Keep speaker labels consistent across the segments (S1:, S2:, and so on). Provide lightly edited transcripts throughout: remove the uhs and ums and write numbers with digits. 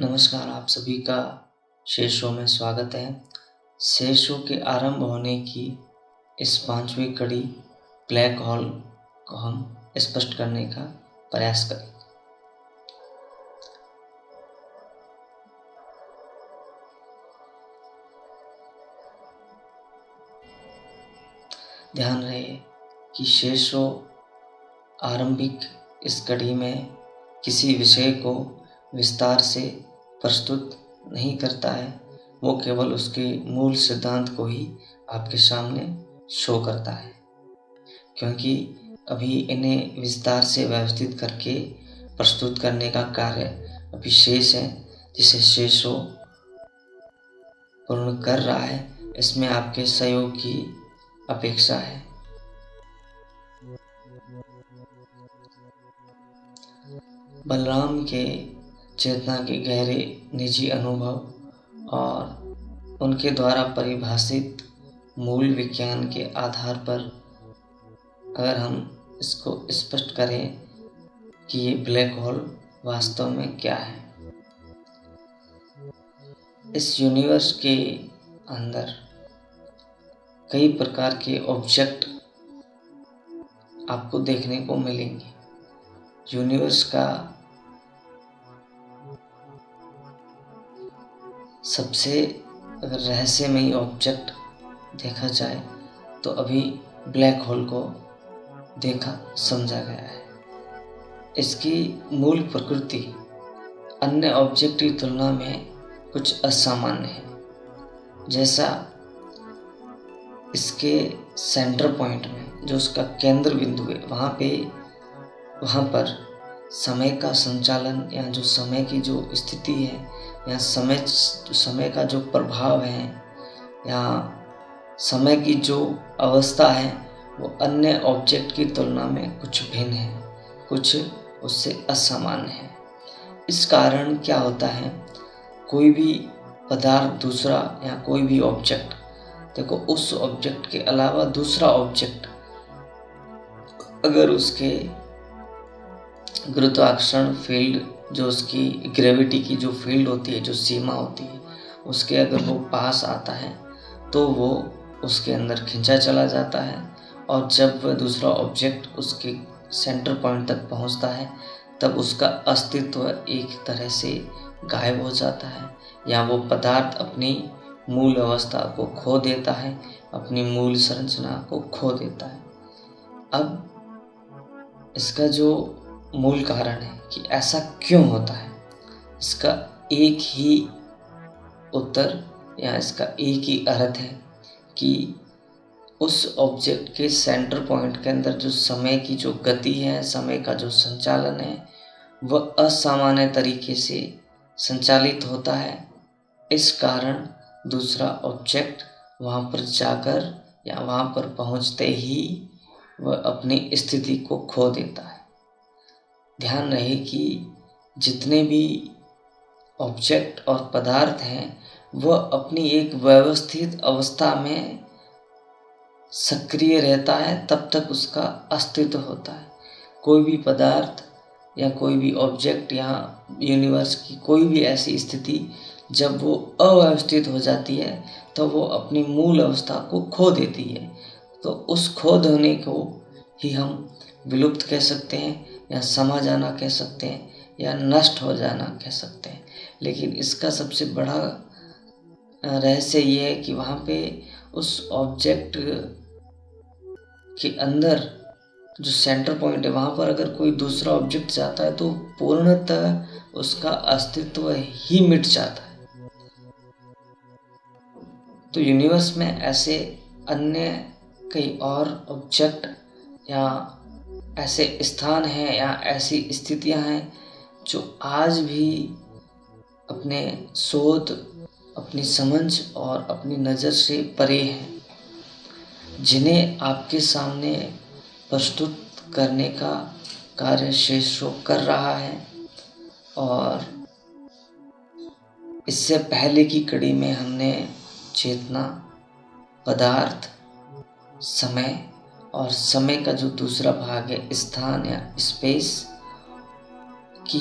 S1: नमस्कार, आप सभी का शेष शो में स्वागत है। शेष शो के आरंभ होने की इस 5वीं कड़ी ब्लैक होल को हम स्पष्ट करने का प्रयास करें। ध्यान रहे कि शेष शो आरंभिक इस कड़ी में किसी विषय को विस्तार से प्रस्तुत नहीं करता है, वो केवल उसके मूल सिद्धांत को ही आपके सामने शो करता है, क्योंकि अभी इन्हें विस्तार से व्यवस्थित करके प्रस्तुत करने का कार्य अभी शेष है, जिसे शेष शो पूर्ण कर रहा है। इसमें आपके सहयोग की अपेक्षा है। बलराम के चेतना के गहरे निजी अनुभव और उनके द्वारा परिभाषित मूल विज्ञान के आधार पर अगर हम इसको स्पष्ट करें कि ये ब्लैक होल वास्तव में क्या है। इस यूनिवर्स के अंदर कई प्रकार के ऑब्जेक्ट आपको देखने को मिलेंगे। यूनिवर्स का सबसे अगर रहस्यमयी ऑब्जेक्ट देखा जाए तो अभी ब्लैक होल को देखा समझा गया है। इसकी मूल प्रकृति अन्य ऑब्जेक्ट की तुलना में कुछ असामान्य है। जैसा इसके सेंटर पॉइंट में जो उसका केंद्र बिंदु है, वहाँ पर समय का संचालन या जो समय की जो स्थिति है या समय का जो प्रभाव है या समय की जो अवस्था है, वो अन्य ऑब्जेक्ट की तुलना में कुछ भिन्न है, कुछ उससे असामान्य है। इस कारण क्या होता है, कोई भी पदार्थ दूसरा या कोई भी ऑब्जेक्ट, देखो उस ऑब्जेक्ट के अलावा दूसरा ऑब्जेक्ट अगर उसके गुरुत्वाकर्षण फील्ड, जो उसकी ग्रेविटी की जो फील्ड होती है, जो सीमा होती है, उसके अगर वो पास आता है तो वो उसके अंदर खींचा चला जाता है, और जब वह दूसरा ऑब्जेक्ट उसके सेंटर पॉइंट तक पहुंचता है तब उसका अस्तित्व एक तरह से गायब हो जाता है, या वो पदार्थ अपनी मूल अवस्था को खो देता है, अपनी मूल संरचना को खो देता है। अब इसका जो मूल कारण है कि ऐसा क्यों होता है, इसका एक ही उत्तर या इसका एक ही अर्थ है कि उस ऑब्जेक्ट के सेंटर पॉइंट के अंदर जो समय की जो गति है, समय का जो संचालन है, वह असामान्य तरीके से संचालित होता है। इस कारण दूसरा ऑब्जेक्ट वहाँ पर जाकर या वहाँ पर पहुँचते ही वह अपनी स्थिति को खो देता है। ध्यान रहे कि जितने भी ऑब्जेक्ट और पदार्थ हैं, वह अपनी एक व्यवस्थित अवस्था में सक्रिय रहता है, तब तक उसका अस्तित्व होता है। कोई भी पदार्थ या कोई भी ऑब्जेक्ट या यूनिवर्स की कोई भी ऐसी स्थिति जब वो अव्यवस्थित हो जाती है तो वो अपनी मूल अवस्था को खो देती है। तो उस खो देने को ही हम विलुप्त कह सकते हैं, या समा जाना कह सकते हैं, या नष्ट हो जाना कह सकते हैं। लेकिन इसका सबसे बड़ा रहस्य ये है कि वहाँ पे उस ऑब्जेक्ट के अंदर जो सेंटर पॉइंट है, वहाँ पर अगर कोई दूसरा ऑब्जेक्ट जाता है तो पूर्णतः उसका अस्तित्व ही मिट जाता है। तो यूनिवर्स में ऐसे अन्य कई और ऑब्जेक्ट या ऐसे स्थान हैं या ऐसी स्थितियां हैं जो आज भी अपने शोध, अपनी समझ और अपनी नज़र से परे हैं, जिन्हें आपके सामने प्रस्तुत करने का कार्य शेष शो कर रहा है। और इससे पहले की कड़ी में हमने चेतना, पदार्थ, समय और समय का जो दूसरा भाग है स्थान या स्पेस की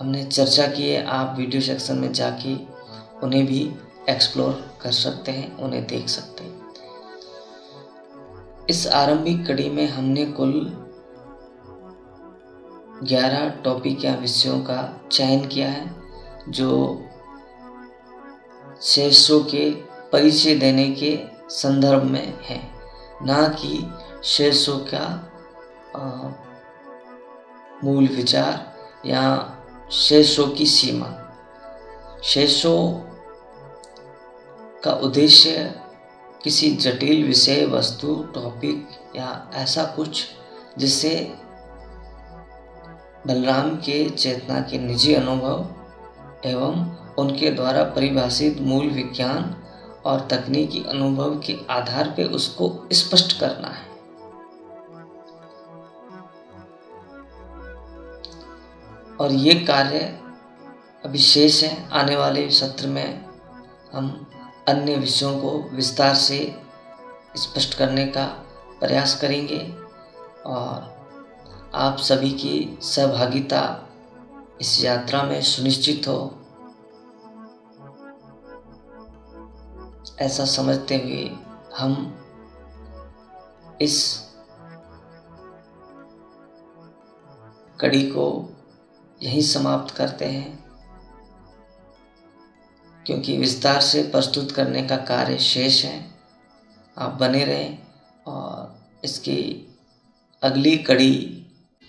S1: हमने चर्चा की है, आप वीडियो सेक्शन में जाके उन्हें भी एक्सप्लोर कर सकते हैं, उन्हें देख सकते हैं। इस आरंभिक कड़ी में हमने कुल 11 टॉपिक या विषयों का चयन किया है, जो शेषों के परिचय देने के संदर्भ में है, ना कि शेषों का मूल विचार या शेषों की सीमा। शेषों का उद्देश्य किसी जटिल विषय, वस्तु, टॉपिक या ऐसा कुछ जिससे बलराम के चेतना के निजी अनुभव एवं उनके द्वारा परिभाषित मूल विज्ञान और तकनीकी अनुभव के आधार पर उसको स्पष्ट करना है। और ये कार्य अभी शेष है। आने वाले सत्र में हम अन्य विषयों को विस्तार से स्पष्ट करने का प्रयास करेंगे और आप सभी की सहभागिता इस यात्रा में सुनिश्चित हो, ऐसा समझते हुए हम इस कड़ी को यहीं समाप्त करते हैं, क्योंकि विस्तार से प्रस्तुत करने का कार्य शेष है। आप बने रहें और इसकी अगली कड़ी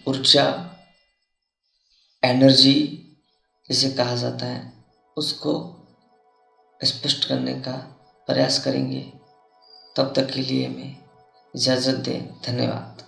S1: ऊर्जा, एनर्जी जिसे कहा जाता है, उसको स्पष्ट करने का प्रयास करेंगे। तब तक के लिए मैं इजाज़त दें। धन्यवाद।